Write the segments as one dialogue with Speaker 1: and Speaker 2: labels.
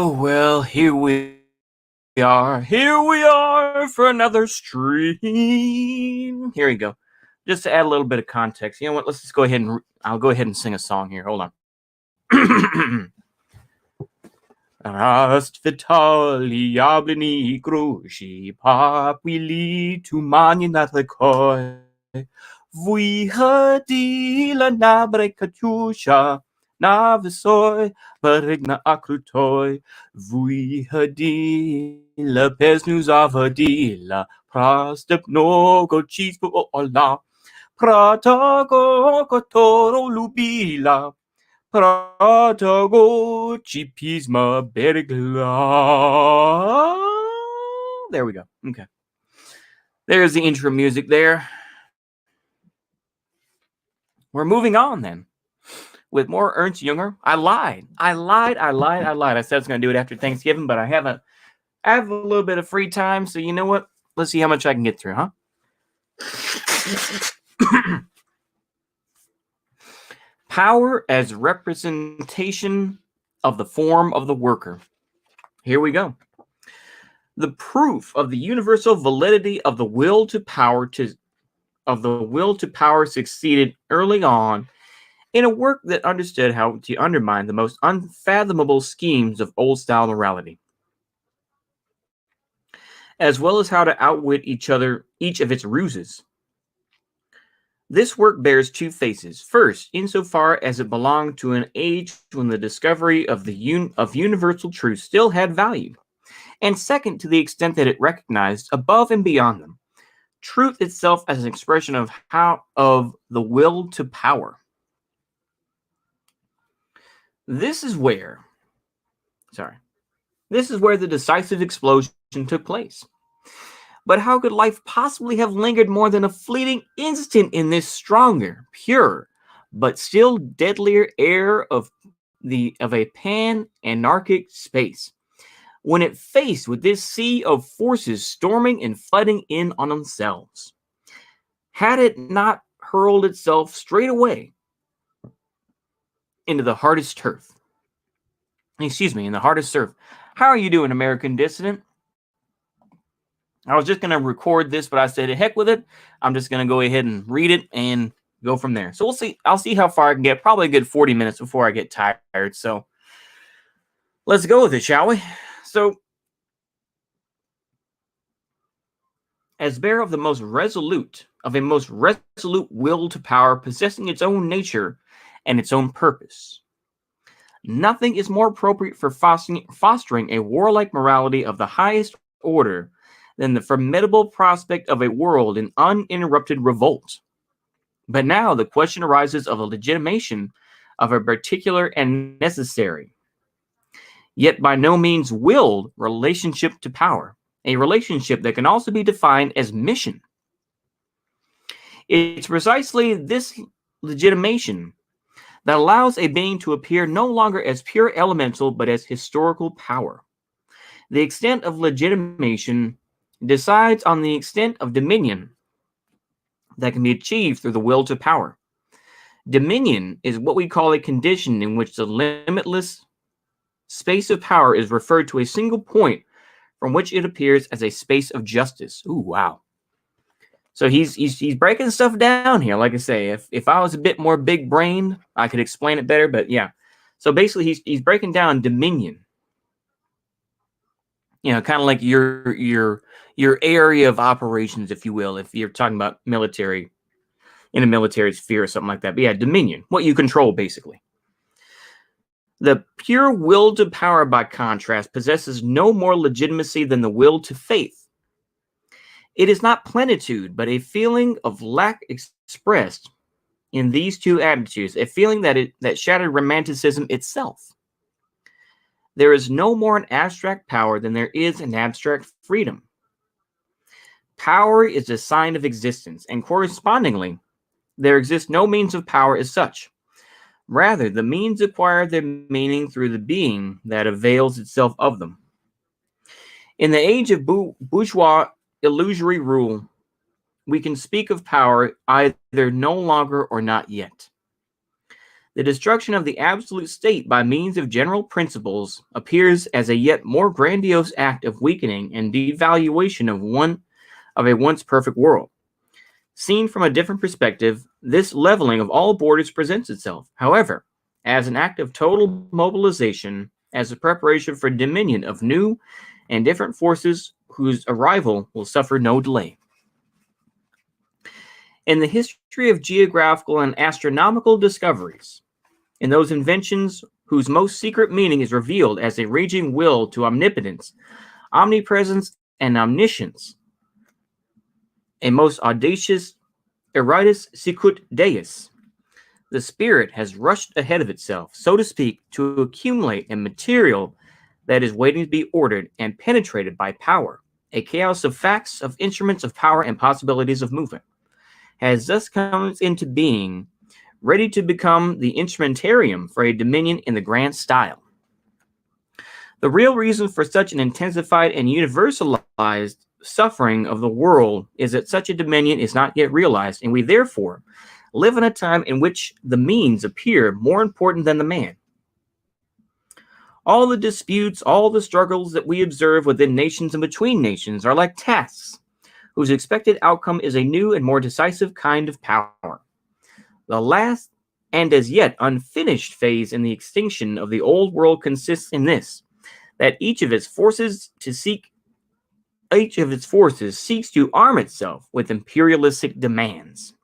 Speaker 1: Oh, well, here we are. Here we are for another stream. Here we go. Just to add a little bit of context. You know what? Let's just go ahead and I'll go ahead and sing a song here. Hold on. Rast vitali jablini gruši, papili tumani na takoj. Vyhodila nabre Katusha, na vysoj, berigna akrutoj. Vyhodila pesnu zavadila, prastep mnogo číslo ola. Pratago kotoro lubila. Pratago chipisma berigla. There we go. Okay. There's the intro music there. We're moving on then with more Ernst Junger. I lied. I said I was going to do it after Thanksgiving, but I have a little bit of free time. So you know what? Let's see how much I can get through, huh? Power as representation of the form of the worker. Here we go. The proof of the universal validity of the will to power succeeded early on in a work that understood how to undermine the most unfathomable schemes of old-style morality, as well as how to outwit each of its ruses. This work bears two faces. First, insofar as it belonged to an age when the discovery of universal truth still had value, and second, to the extent that it recognized, above and beyond them, truth itself as an expression of the will to power. This is where the decisive explosion took place. But how could life possibly have lingered more than a fleeting instant in this stronger, pure, but still deadlier air of a pan-anarchic space, when it faced with this sea of forces storming and flooding in on themselves? Had it not hurled itself straight away into the hardest turf? In the hardest surf. How are you doing, American Dissident? I was just going to record this, but I said, heck with it. I'm just going to go ahead and read it and go from there. So we'll see. I'll see how far I can get. Probably a good 40 minutes before I get tired. So let's go with it, shall we? So, as bearer of a most resolute will to power, possessing its own nature and its own purpose, nothing is more appropriate for fostering a warlike morality of the highest order than the formidable prospect of a world in uninterrupted revolt. But now the question arises of a legitimation of a particular and necessary, yet by no means willed, relationship to power, a relationship that can also be defined as mission. It's precisely this legitimation that allows a being to appear no longer as pure elemental, but as historical power. The extent of legitimation decides on the extent of dominion that can be achieved through the will to power. Dominion is what we call a condition in which the limitless space of power is referred to a single point from which it appears as a space of justice. Ooh, wow. So he's breaking stuff down here. Like I say, if I was a bit more big-brained, I could explain it better, but yeah. So basically he's breaking down dominion. You know, kind of like your area of operations, if you will, if you're talking about military, in a military sphere or something like that. But yeah, dominion, what you control, basically. The pure will to power, by contrast, possesses no more legitimacy than the will to faith. It is not plenitude, but a feeling of lack expressed in these two attitudes, a feeling that shattered romanticism itself. There is no more an abstract power than there is an abstract freedom. Power is a sign of existence, and correspondingly, there exists no means of power as such. Rather, the means acquire their meaning through the being that avails itself of them. In the age of bourgeois illusory rule, we can speak of power either no longer or not yet. The destruction of the absolute state by means of general principles appears as a yet more grandiose act of weakening and devaluation of a once perfect world. Seen from a different perspective, this leveling of all borders presents itself, however, as an act of total mobilization, as a preparation for dominion of new and different forces whose arrival will suffer no delay. In the history of geographical and astronomical discoveries, in those inventions whose most secret meaning is revealed as a raging will to omnipotence, omnipresence, and omniscience, a most audacious Eritus sicut Deus, the spirit has rushed ahead of itself, so to speak, to accumulate a material that is waiting to be ordered and penetrated by power. A chaos of facts, of instruments of power, and possibilities of movement has thus come into being, ready to become the instrumentarium for a dominion in the grand style. The real reason for such an intensified and universalized suffering of the world is that such a dominion is not yet realized, and we therefore live in a time in which the means appear more important than the man. All the disputes, all the struggles that we observe within nations and between nations are like tasks whose expected outcome is a new and more decisive kind of power. The last and as yet unfinished phase in the extinction of the old world consists in this, that each of its forces seeks to arm itself with imperialistic demands.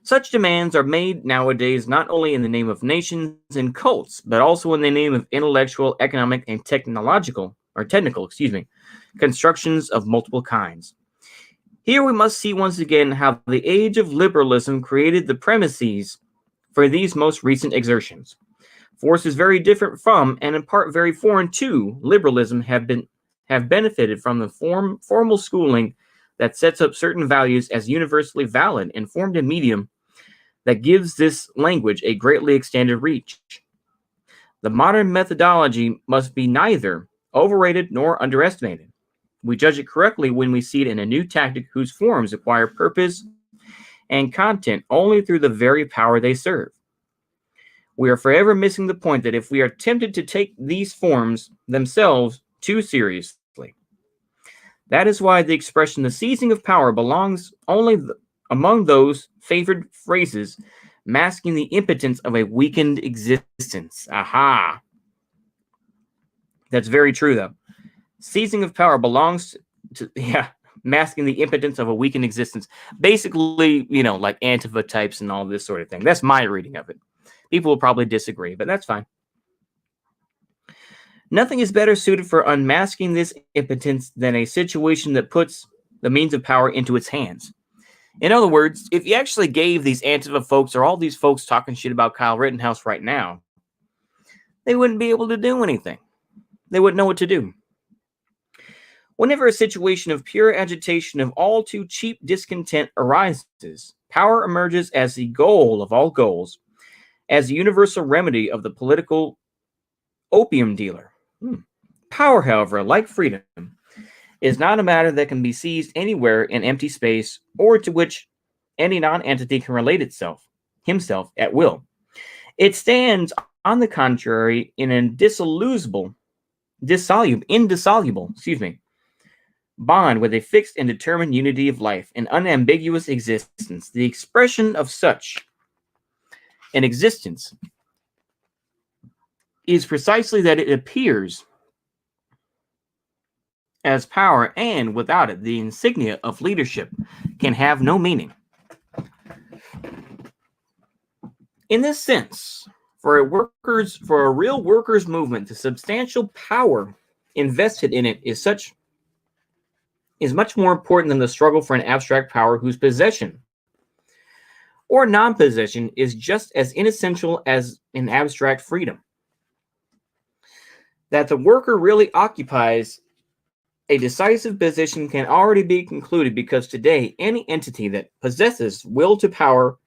Speaker 1: Such demands are made nowadays not only in the name of nations and cults, but also in the name of intellectual, economic, and technical constructions of multiple kinds. Here we must see once again how the age of liberalism created the premises for these most recent exertions. Forces very different from, and in part very foreign to, liberalism have benefited from the formal schooling that sets up certain values as universally valid and formed a medium that gives this language a greatly extended reach. The modern methodology must be neither overrated nor underestimated. We judge it correctly when we see it in a new tactic whose forms acquire purpose and content only through the very power they serve. We are forever missing the point that if we are tempted to take these forms themselves too seriously, that is why the expression the seizing of power belongs only among those favored phrases masking the impotence of a weakened existence. Aha! That's very true, though. Seizing of power belongs to, masking the impotence of a weakened existence. Basically, like Antifa types and all this sort of thing. That's my reading of it. People will probably disagree, but that's fine. Nothing is better suited for unmasking this impotence than a situation that puts the means of power into its hands. In other words, if you actually gave these Antifa folks or all these folks talking shit about Kyle Rittenhouse right now, they wouldn't be able to do anything. They wouldn't know what to do. Whenever a situation of pure agitation of all too cheap discontent arises, power emerges as the goal of all goals, as the universal remedy of the political opium dealer. Power, however, like freedom, is not a matter that can be seized anywhere in empty space or to which any non-entity can relate himself at will. It stands, on the contrary, in an indissoluble bond with a fixed and determined unity of life, an unambiguous existence. The expression of such an existence is precisely that it appears as power, and without it, the insignia of leadership can have no meaning. In this sense, for a real workers' movement, the substantial power invested in it is much more important than the struggle for an abstract power whose possession or non-possession is just as inessential as an abstract freedom. That the worker really occupies a decisive position can already be concluded because today any entity that possesses will to power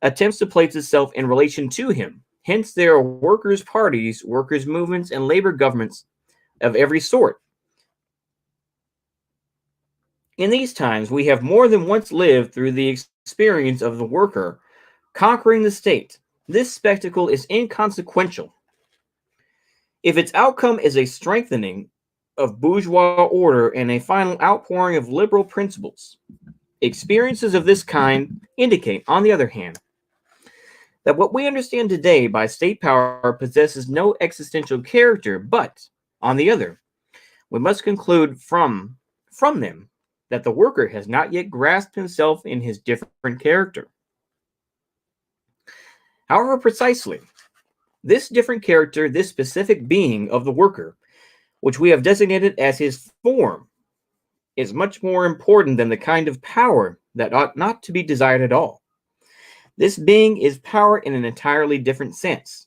Speaker 1: attempts to place itself in relation to him. Hence there are workers' parties, workers' movements, and labor governments of every sort. In these times, we have more than once lived through the experience of the worker conquering the state. This spectacle is inconsequential. If its outcome is a strengthening of bourgeois order and a final outpouring of liberal principles, experiences of this kind indicate, on the other hand, that what we understand today by state power possesses no existential character, but, on the other, we must conclude from them that the worker has not yet grasped himself in his different character. However, precisely, this different character, this specific being of the worker, which we have designated as his form, is much more important than the kind of power that ought not to be desired at all. This being is power in an entirely different sense.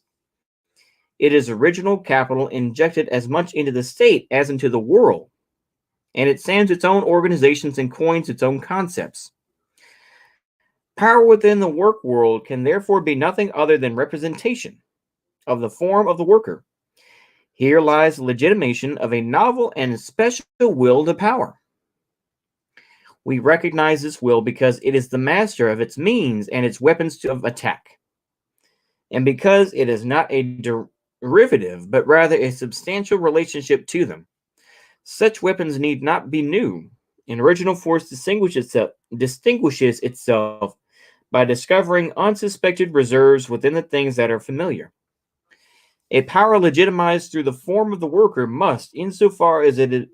Speaker 1: It is original capital injected as much into the state as into the world, and it sands its own organizations and coins its own concepts. Power within the work world can therefore be nothing other than representation of the form of the worker. Here lies the legitimation of a novel and special will to power. We recognize this will because it is the master of its means and its weapons of attack, and because it is not a derivative, but rather a substantial relationship to them. Such weapons need not be new. An original force distinguishes itself by discovering unsuspected reserves within the things that are familiar. A power legitimized through the form of the worker must, insofar as it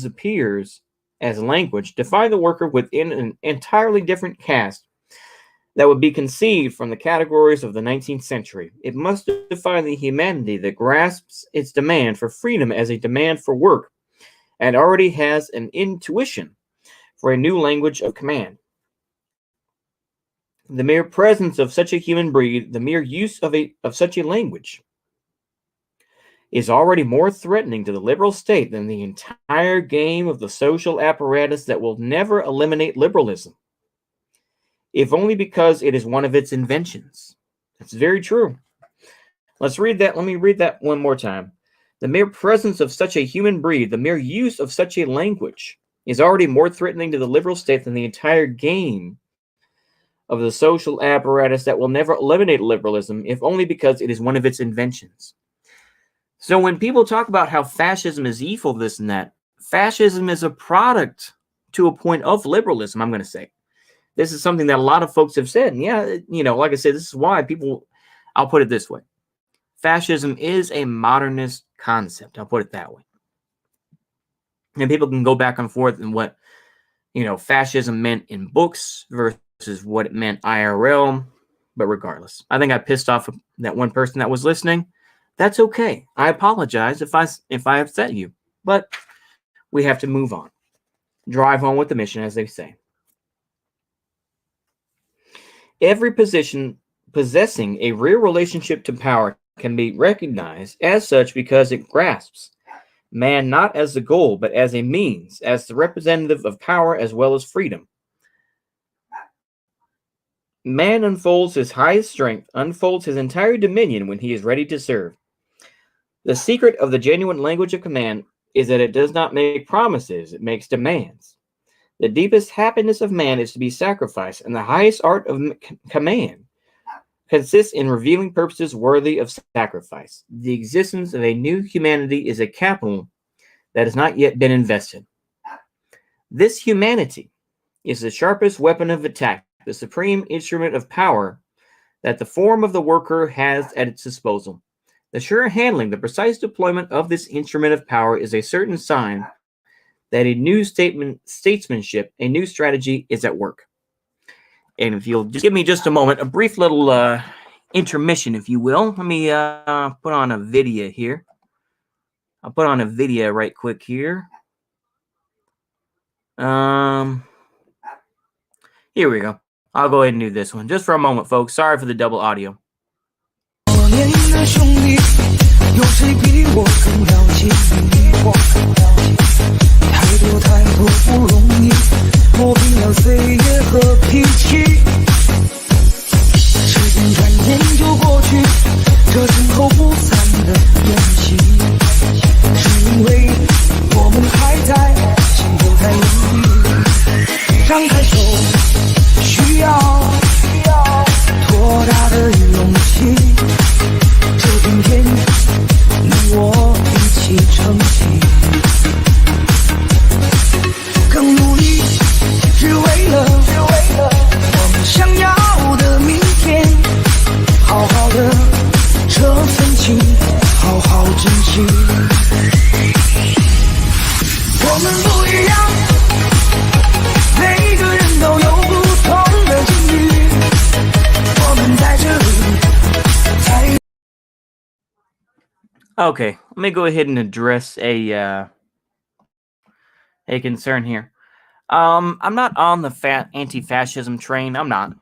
Speaker 1: appears as language, define the worker within an entirely different caste that would be conceived from the categories of the 19th century. It must define the humanity that grasps its demand for freedom as a demand for work, and already has an intuition for a new language of command. The mere presence of such a human breed, the mere use of such a language, is already more threatening to the liberal state than the entire game of the social apparatus that will never eliminate liberalism, if only because it is one of its inventions. That's very true. Let's read that. Let me read that one more time. The mere presence of such a human breed, the mere use of such a language, is already more threatening to the liberal state than the entire game of the social apparatus that will never eliminate liberalism, if only because it is one of its inventions. So when people talk about how fascism is evil, this and that, fascism is a product to a point of liberalism, I'm going to say. This is something that a lot of folks have said. And yeah, like I said, this is why I'll put it this way. Fascism is a modernist concept. I'll put it that way. And people can go back and forth in what, fascism meant in books versus what it meant IRL. But regardless, I think I pissed off that one person that was listening. That's okay. I apologize if I upset you, but we have to move on. Drive on with the mission, as they say. Every position possessing a real relationship to power can be recognized as such because it grasps man not as the goal, but as a means, as the representative of power as well as freedom. Man unfolds his highest strength, unfolds his entire dominion when he is ready to serve. The secret of the genuine language of command is that it does not make promises, it makes demands. The deepest happiness of man is to be sacrificed, and the highest art of command consists in revealing purposes worthy of sacrifice. The existence of a new humanity is a capital that has not yet been invested. This humanity is the sharpest weapon of attack, the supreme instrument of power that the form of the worker has at its disposal. The sure handling, the precise deployment of this instrument of power is a certain sign that a new statesmanship, a new strategy is at work. And if you'll just give me just a moment, a brief little intermission, if you will. Let me put on a video here. I'll put on a video right quick here. Here we go. I'll go ahead and do this one just for a moment, folks. Sorry for the double audio.
Speaker 2: 进去。我们不一样，每个人都有不同的境遇。我们在这里才。
Speaker 1: Okay, let me go ahead and address a concern here. I'm not on the anti-fascism train. I'm not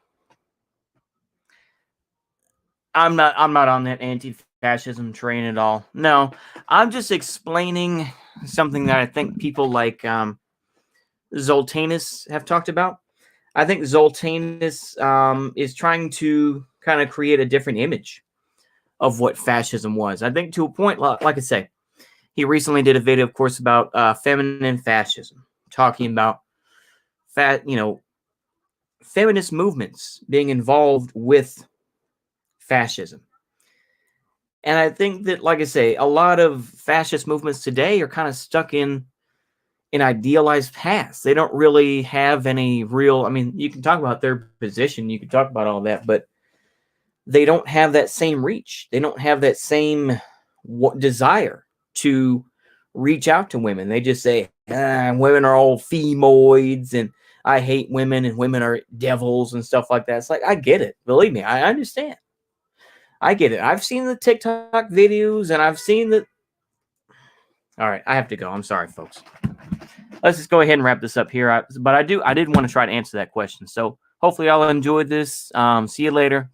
Speaker 1: on that anti-fascism train at all. No, I'm just explaining something that I think people like Zoltanus have talked about. I think Zoltanus is trying to kind of create a different image of what fascism was. I think to a point, like I say, he recently did a video, of course, about feminine fascism, talking about feminist movements being involved with fascism. And I think that, like I say, a lot of fascist movements today are kind of stuck in an idealized past. They don't really have any real, I mean, you can talk about their position, you can talk about all that, but they don't have that same reach. They don't have that same desire to reach out to women. They just say, women are all femoids and I hate women and women are devils and stuff like that. It's like, I get it. Believe me, I understand. I get it. I've seen the TikTok videos and I've seen the... All right, I have to go. I'm sorry, folks. Let's just go ahead and wrap this up here. But I did want to try to answer that question. So hopefully y'all enjoyed this. See you later.